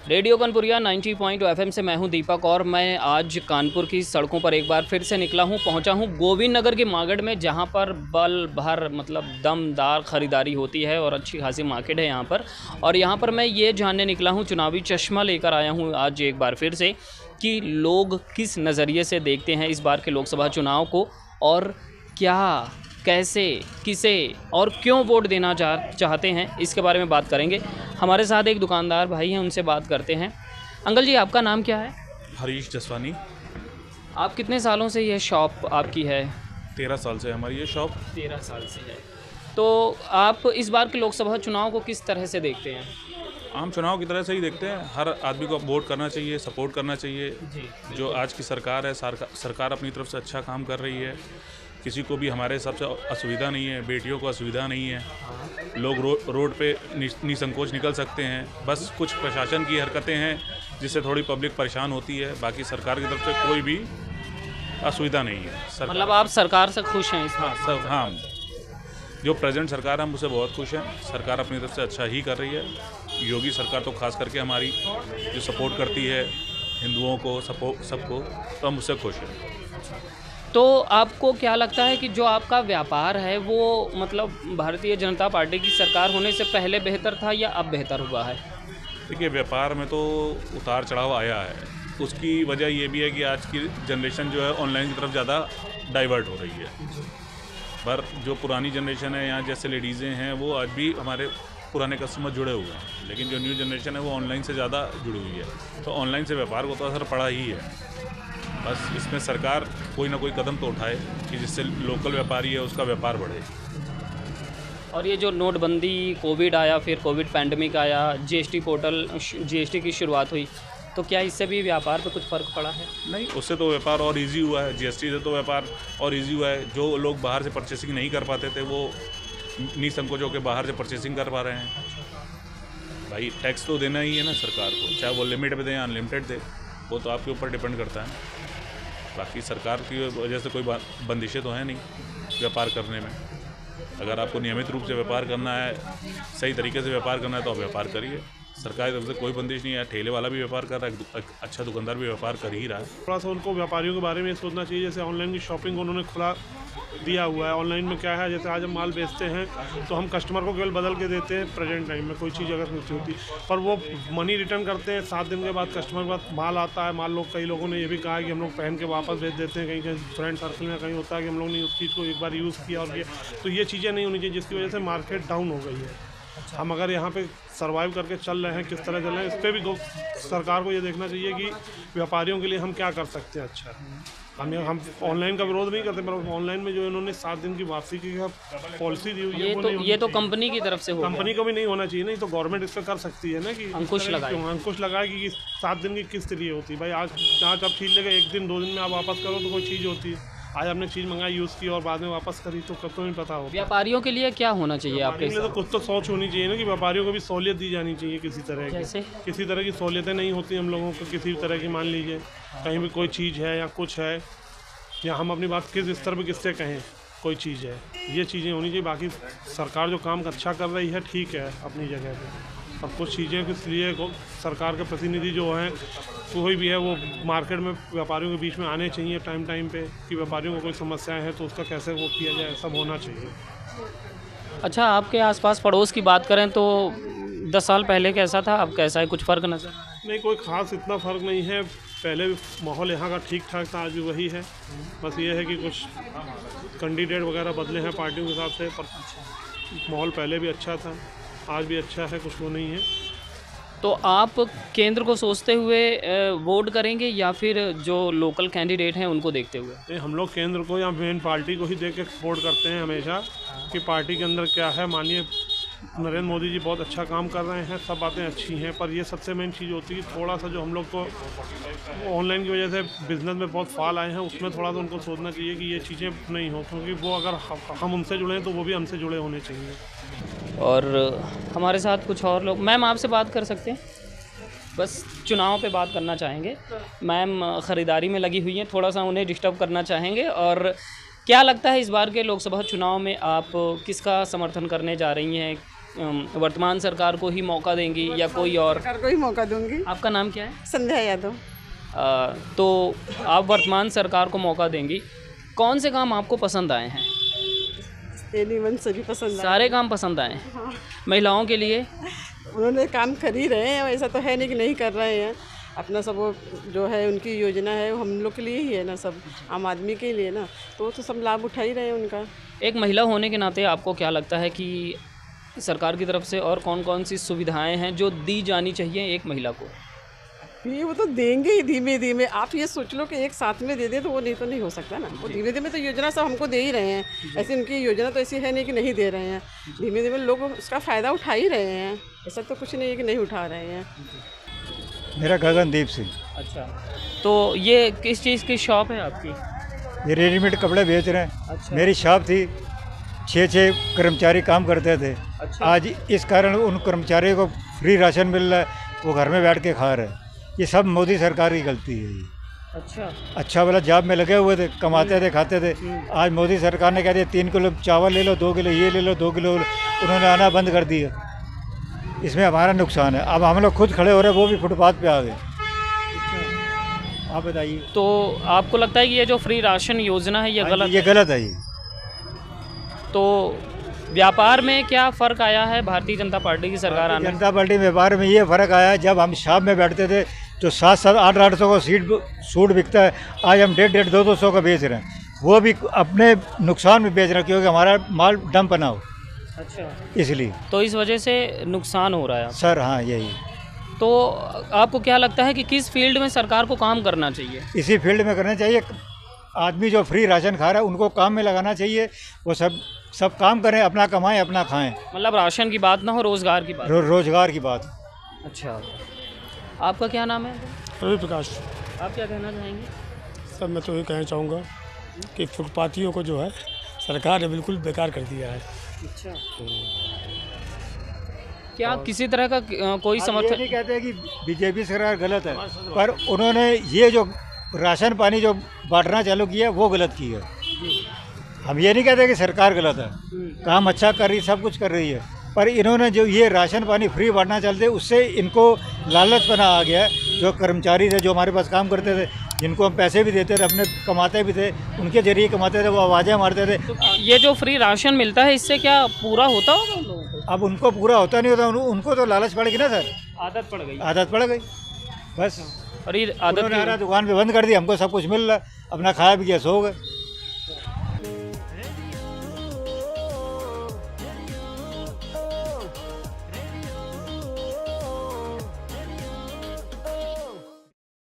Radio कानपुरिया 90 FM से मैं हूं दीपक और मैं आज कानपुर की सड़कों पर एक बार फिर से निकला हूं। पहुंचा हूं गोविंद नगर के मार्केट में, जहां पर बल भर मतलब दमदार ख़रीदारी होती है और अच्छी खासी मार्केट है यहां पर। और यहां पर मैं ये जानने निकला हूं, चुनावी चश्मा लेकर आया हूं आज एक बार फिर से, कि लोग किस नज़रिए से देखते हैं इस बार के लोकसभा चुनाव को, और क्या, कैसे, किसे और क्यों वोट देना चाहते हैं, इसके बारे में बात करेंगे। हमारे साथ एक दुकानदार भाई हैं, उनसे बात करते हैं। अंकल जी, आपका नाम क्या है? हरीश जसवानी। आप कितने सालों से ये शॉप आपकी है? 13 साल से हमारी ये शॉप। 13 साल से है। तो आप इस बार के लोकसभा चुनाव को किस तरह से देखते हैं? आम चुनाव की तरह से ही देखते हैं। हर आदमी को वोट करना चाहिए, सपोर्ट करना चाहिए। जी। जो आज की सरकार है, सरकार अपनी तरफ से अच्छा काम कर रही है। किसी को भी हमारे हिसाब से असुविधा नहीं है, बेटियों को असुविधा नहीं है। लोग रोड पे निसंकोच निकल सकते हैं। बस कुछ प्रशासन की हरकतें हैं जिससे थोड़ी पब्लिक परेशान होती है। बाकी सरकार की तरफ से कोई भी असुविधा नहीं है। मतलब आप सरकार से खुश हैं इस हाँ, सब हाँ, जो प्रेजेंट सरकार है हम उससे बहुत खुश हैं। सरकार अपनी तरफ से अच्छा ही कर रही है। योगी सरकार तो खास करके हमारी जो सपोर्ट करती है हिंदुओं को, सबको, तो हम उससे खुश हैं। तो आपको क्या लगता है कि जो आपका व्यापार है वो मतलब भारतीय जनता पार्टी की सरकार होने से पहले बेहतर था या अब बेहतर हुआ है? देखिए, व्यापार में तो उतार चढ़ाव आया है। उसकी वजह ये भी है कि आज की जनरेशन जो है ऑनलाइन की तरफ ज़्यादा डाइवर्ट हो रही है। पर जो पुरानी जनरेशन है, यहाँ जैसे लेडीज़ें हैं, वो आज भी हमारे पुराने कस्टमर जुड़े हुए हैं। लेकिन जो न्यू जनरेशन है वो ऑनलाइन से ज़्यादा जुड़ी हुई है, तो ऑनलाइन से व्यापार को तो असर पड़ा ही है। बस इसमें सरकार कोई ना कोई कदम तो उठाए कि जिससे लोकल व्यापारी है उसका व्यापार बढ़े। और ये जो नोटबंदी, कोविड आया, फिर कोविड पैंडमिक आया, जीएसटी पोर्टल, जीएसटी की शुरुआत हुई, तो क्या इससे भी व्यापार पे कुछ फ़र्क पड़ा है? नहीं, उससे तो व्यापार और इजी हुआ है। जीएसटी से तो व्यापार और इजी हुआ है। जो लोग बाहर से परचेसिंग नहीं कर पाते थे वो निसंकोच होकर बाहर से परचेसिंग कर पा रहे हैं। भाई, टैक्स तो देना ही है ना सरकार को, चाहे वो लिमिट पे दे या अनलिमिटेड दे, वो तो आपके ऊपर डिपेंड करता है। बाकी सरकार की वजह से कोई बंदिशें तो हैं नहीं व्यापार करने में। अगर आपको नियमित रूप से व्यापार करना है, सही तरीके से व्यापार करना है, तो आप व्यापार करिए। सरकार की तरफ से कोई बंदिश नहीं है। ठेले वाला भी व्यापार कर रहा है, अच्छा दुकानदार भी व्यापार कर ही रहा है। थोड़ा सा उनको व्यापारियों के बारे में सोचना चाहिए। जैसे ऑनलाइन की शॉपिंग उन्होंने खुला दिया हुआ है। ऑनलाइन में क्या है, जैसे आज हम माल बेचते हैं तो हम कस्टमर को केवल बदल के देते हैं प्रेजेंट टाइम में, कोई चीज़ अगर नहीं होती, पर वो मनी रिटर्न करते हैं 7 दिन के बाद। कस्टमर के पास माल आता है, मान लो कई लोगों ने ये भी कहा है कि हम लोग पहन के वापस भेज देते हैं। कहीं कहीं फ्रेंड सर्कल में कहीं होता है कि हम लोग ने उस चीज़ को एक बार यूज़ किया और किया, तो ये चीज़ें नहीं होनी चाहिए, जिसकी वजह से मार्केट डाउन हो गई है। हम अगर यहाँ पे सर्वाइव करके चल रहे हैं, किस तरह चल रहे हैं, इस पर भी सरकार को ये देखना चाहिए कि व्यापारियों के लिए हम क्या कर सकते हैं। अच्छा, हम ऑनलाइन का विरोध नहीं करते, पर ऑनलाइन में जो इन्होंने 7 दिन की वापसी की पॉलिसी दी हुई है, ये तो कंपनी की तरफ से हो कंपनी को भी नहीं होना चाहिए। नहीं तो गवर्नमेंट इस पर कर सकती है ना कि अंकुश लगाए कि 7 दिन की किस्त लिए होती है। भाई, आज आप चीज़ लेकर 1 दिन 2 दिन में आप वापस करो तो कोई चीज़ होती है। आज आपने चीज़ मंगाई, यूज़ की और बाद में वापस करी, तो कब तो नहीं पता हो। व्यापारियों के लिए क्या होना चाहिए आपके लिए तो कुछ तो सोच होनी चाहिए ना कि व्यापारियों को भी सहूलियत दी जानी चाहिए किसी तरह की। जैसे किसी तरह की सहूलियतें नहीं होती हम लोगों को, किसी तरह की, मान लीजिए कहीं भी कोई चीज़ है या कुछ है, या हम अपनी बात किस स्तर पर किससे कहें, कोई चीज़ है, ये चीज़ें होनी चाहिए। बाकी सरकार जो काम अच्छा कर रही है ठीक है अपनी जगह पे, और कुछ चीज़ें इसलिए सरकार के प्रतिनिधि जो हैं, कोई भी है, वो मार्केट में व्यापारियों के बीच में आने चाहिए टाइम पे, कि व्यापारियों को कोई समस्याएं हैं तो उसका कैसे वो किया जाए, सब होना चाहिए। अच्छा, आपके आसपास पड़ोस की बात करें तो 10 साल पहले कैसा था, अब कैसा है? कुछ फ़र्क नज़र? नहीं, कोई ख़ास इतना फ़र्क नहीं है। पहले भी माहौल यहाँ का ठीक ठाक था, आज भी वही है। बस ये है कि कुछ कैंडिडेट वगैरह बदले हैं पार्टियों के हिसाब से, पर माहौल पहले भी अच्छा था, आज भी अच्छा है, कुछ वो नहीं है। तो आप केंद्र को सोचते हुए वोट करेंगे या फिर जो लोकल कैंडिडेट हैं उनको देखते हुए? नहीं, हम लोग केंद्र को या मेन पार्टी को ही देख के वोट करते हैं हमेशा, कि पार्टी के अंदर क्या है। मानिए नरेंद्र मोदी जी बहुत अच्छा काम कर रहे हैं, सब बातें अच्छी हैं, पर ये सबसे मेन चीज़ होती है कि थोड़ा सा जो हम लोग को ऑनलाइन की वजह से बिज़नेस में बहुत फॉल आए हैं, उसमें थोड़ा सा उनको सोचना चाहिए कि ये चीज़ें नहीं हो, क्योंकि वो अगर हम उनसे जुड़े हैं तो वो भी हमसे जुड़े होने चाहिए। और हमारे साथ कुछ और लोग, मैम आपसे बात कर सकते हैं? बस चुनाव पे बात करना चाहेंगे। मैम ख़रीदारी में लगी हुई हैं, थोड़ा सा उन्हें डिस्टर्ब करना चाहेंगे। और क्या लगता है इस बार के लोकसभा चुनाव में आप किसका समर्थन करने जा रही हैं? वर्तमान सरकार को ही मौका देंगी या कोई और? सरकार को ही मौका दूंगी। आपका नाम क्या है? संध्या यादव। तो आप वर्तमान सरकार को मौका देंगी, कौन से काम आपको पसंद आए हैं? एनीवन सभी पसंद आए। सारे काम पसंद आए हैं। महिलाओं के लिए उन्होंने काम कर ही रहे हैं, ऐसा तो है नहीं कि नहीं कर रहे हैं। अपना सब वो जो है उनकी योजना है वो हम लोग के लिए ही है ना, सब आम आदमी के लिए ना, तो वो तो सब लाभ उठा ही रहे हैं उनका। एक महिला होने के नाते आपको क्या लगता है कि सरकार की तरफ से और कौन कौन सी सुविधाएं हैं जो दी जानी चाहिए एक महिला को? ये वो तो देंगे ही धीमे धीमे। आप ये सोच लो कि एक साथ में दे दे तो वो नहीं, तो नहीं हो सकता ना। वो धीमे धीमे तो योजना सब हमको दे ही रहे हैं। ऐसी उनकी योजना तो ऐसी है नहीं कि नहीं दे रहे हैं। धीमे धीमे लोग उसका फ़ायदा उठा ही रहे हैं। ऐसा तो कुछ नहीं है कि नहीं उठा रहे हैं। मेरा गगनदीप सिंह। अच्छा, तो ये किस चीज़ की शॉप है आपकी? ये रेडीमेड कपड़े बेच रहे हैं। अच्छा। मेरी शॉप थी, 6 कर्मचारी काम करते थे। अच्छा। आज इस कारण उन कर्मचारियों को फ्री राशन मिल रहा है, वो घर में बैठ के खा रहे हैं। ये सब मोदी सरकार की गलती है। ये अच्छा वाला जॉब में लगे हुए थे, कमाते थे, खाते थे। आज मोदी सरकार ने कह दिया 3 किलो चावल ले लो, 2 किलो ये ले लो, 2 किलो उन्होंने आना बंद कर दिया। इसमें हमारा नुकसान है। अब हम लोग खुद खड़े हो रहे हैं, वो भी फुटपाथ पे आ गए। आप बताइए। तो आपको लगता है कि ये जो फ्री राशन योजना है ये गलत ये गलत है। ये तो व्यापार में क्या फ़र्क आया है भारतीय जनता पार्टी की सरकार आने? जनता पार्टी व्यापार में ये फ़र्क आया है, जब हम शॉप में बैठते थे तो 700 800 का सूट बिकता है, आज हम 150 200 का बेच रहे हैं। वो भी अपने नुकसान में बेच रहे हैं क्योंकि हमारा माल डंप ना हो। अच्छा, इसलिए तो इस वजह से नुकसान हो रहा है सर। हाँ, यही। तो आपको क्या लगता है कि किस फील्ड में सरकार को काम करना चाहिए? इसी फील्ड में करना चाहिए। आदमी जो फ्री राशन खा रहा है उनको काम में लगाना चाहिए। वो सब काम करें, अपना कमाएं, अपना खाएं। मतलब राशन की बात ना हो, रोज़गार की बात। रोजगार की बात। अच्छा, आपका क्या नाम है? रवि प्रकाश। आप क्या कहना चाहेंगे? सब मैं तो ये कहना चाहूँगा कि फुटपाथियों को जो है सरकार ने बिल्कुल बेकार कर दिया है। अच्छा, क्या किसी तरह का कोई ये समर्थन? नहीं कहते कि बीजेपी सरकार गलत है, पर उन्होंने ये जो राशन पानी जो बांटना चालू किया वो गलत की है। हम ये नहीं कहते कि सरकार गलत है, काम अच्छा कर रही, सब कुछ कर रही है, पर इन्होंने जो ये राशन पानी फ्री बांटना चलते उससे इनको लालच बना आ गया। जो कर्मचारी थे, जो हमारे पास काम करते थे, जिनको हम पैसे भी देते थे, अपने कमाते भी थे, उनके जरिए कमाते थे, वो आवाज़ें मारते थे। तो ये जो फ्री राशन मिलता है इससे क्या पूरा होता होगा उन लोगों को? अब उनको पूरा होता नहीं होता, उनको तो लालच पड़ गई ना सर। आदत पड़ गई। आदत पड़ गई बस। और ये आदत उन्होंने दुकान पे बंद कर दी, हमको सब कुछ मिल रहा, अपना खाया भी गया, सो गए।